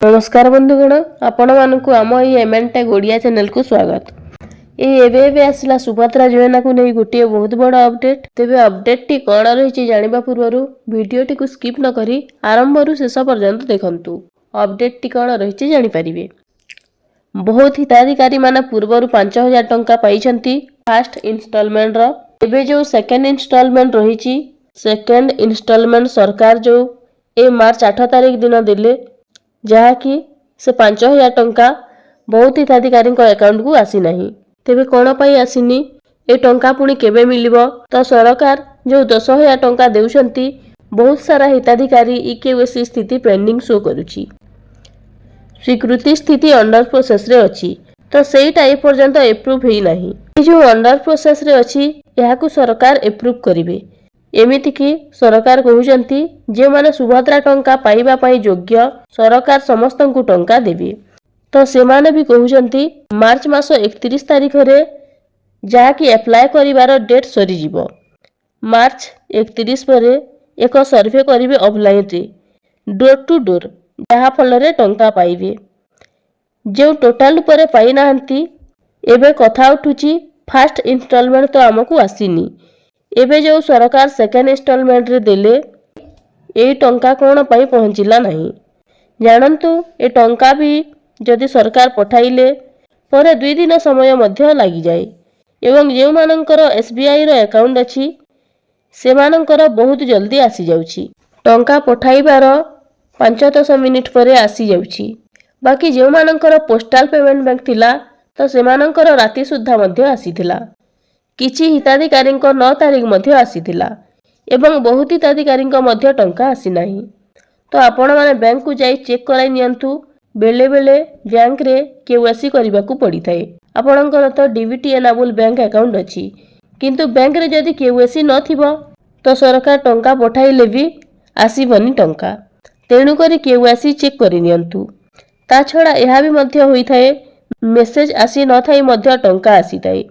नमस्कार बंधुगण आपण मानकु आम एमएनटेक ओडिया चैनल को स्वागत। एबे आसला सुभद्रा योजना को नहीं गोटे बहुत बड़ अपडेट। तेबे अपडेट टी कौन रही जानिबा पूर्व वीडियो टी को स्किप न करी आरंभ रु शेष पर्यंत देखंतु। अपडेट टी कौन रही जानि परिबे। बहुत हिताधिकारी माने पूर्व 5000 टंका पाइछंती फर्स्ट इंस्टॉलमेंट रो। एबे जो सेकंड इंस्टॉलमेंट रही सेकंड इंस्टॉलमेंट सरकार जो ए मार्च 8 तारिख दिन देले जहाँकि से 5000 टंका बहुत हिताधिकारी अकाउंट को आसी नहीं। तेबे कौन पाई आसीनी ए टंका पुणी केबे मिलिबो तो सरकार जो 10000 टंका देउछंती बहुत सारा हिताधिकारी इकेवाईसी स्थिति पेंडिंग शो करूची। स्वीकृति स्थिति अंडर प्रोसेस रे अछि तो सेटा ए पर्यंत एप्रूव हेई नाही। ए जो अंडर प्रोसेस रे अछि याकू सरकार एप्रूव करिवे। एमिति कि सरकार कहउचंती जे माने सुभद्रा टंका पाइबा पई योग्य सरकार समस्त को टंका देबे। तो से माने भी कहउचंती मार्च मास 31 तारिख रे जहा कि अप्लाई करिवार डेट सरी जीवो। मार्च 31 परे एक सर्वे करिवे ऑफलाइन रे डोर टू डोर जहा फल रे टंका पाइबे। जो टोटल परे पाई नाहंती एबे कथा उठुची फर्स्ट इंस्टॉलमेंट तो हमकु आसीनी। एबे जो सरकार सेकेंड इंस्टॉलमेंट रे देले ए टंका कोन पाई पहुंचिला नहीं। जानंतु ए टंका भी जदि सरकार पठाइले परे 2 दिन समय मध्य लागि जाय एवं जे मानकर एसबीआई रो अकाउंट अछि से मानकर बहुत जल्दी आसी जाउची। टंका पठाइबार 5-10 मिनिट परे आसी जाउची। बाकी जे मानकर पोस्टल पेमेंट बैंक थिला तो से मानकर राति सुद्धा मध्य आसीथिला। किछि हिताधिकारी 9 तारिख मध्य आसीथिला एवं बहुत हिताधिकारी मध्य टंका आसी नाही। तो आपण माने बैंक को जाई चेक कराई नियंतु। बेले बेले बैंक रे केवाईसी करबा को पड़ी थाए। आपणकर तो डीबीटी एनेबल बैंक अकाउंट अछि किंतु बैंक रे जदि केवाईसी न थिबो तो सरकार टंका पठाइले भी आसीबनी टंका। तेणु करी केवाईसी चेक करि नियंतु। ता छडा एहा भी मध्य होई थाए मेसेज आसी न थाई मध्य टंका आसी थाए।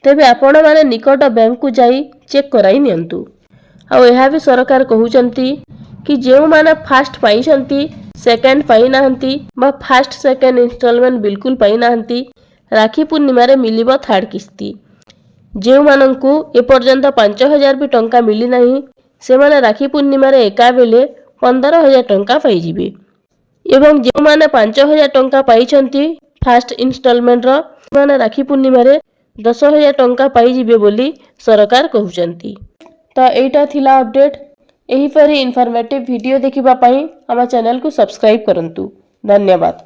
तेबे आपण माने निकट बैंक को जाई चेक कराई नियंतु। आ एहा भी सरकार कहउचंती कि जेउ माने फर्स्ट पाइछंती सेकंड पाई नाहंती बा फर्स्ट सेकंड इंस्टॉलमेंट बिल्कुल पाई नाहंती राखी पूर्णिमा रे मिलिबो थर्ड किस्ती। जेउ माननकु ए पर्यंत 5000 भी टंका मिली नाही से माने राखी पूर्णिमा रे एका बेले 15000 टंका पाई जिवे। एवं जेउ माने 5000 टंका पाइछंती फर्स्ट इंस्टॉलमेंट रो माने राखी पूर्णिमा रे 10000 टंका पाई जिवे बोली सरकार कहउचंती। तो एटा थिला अपडेट। एही परी इन्फॉर्मेटिव वीडियो देखिबा पई हम चैनल को सब्सक्राइब करंतु। धन्यवाद।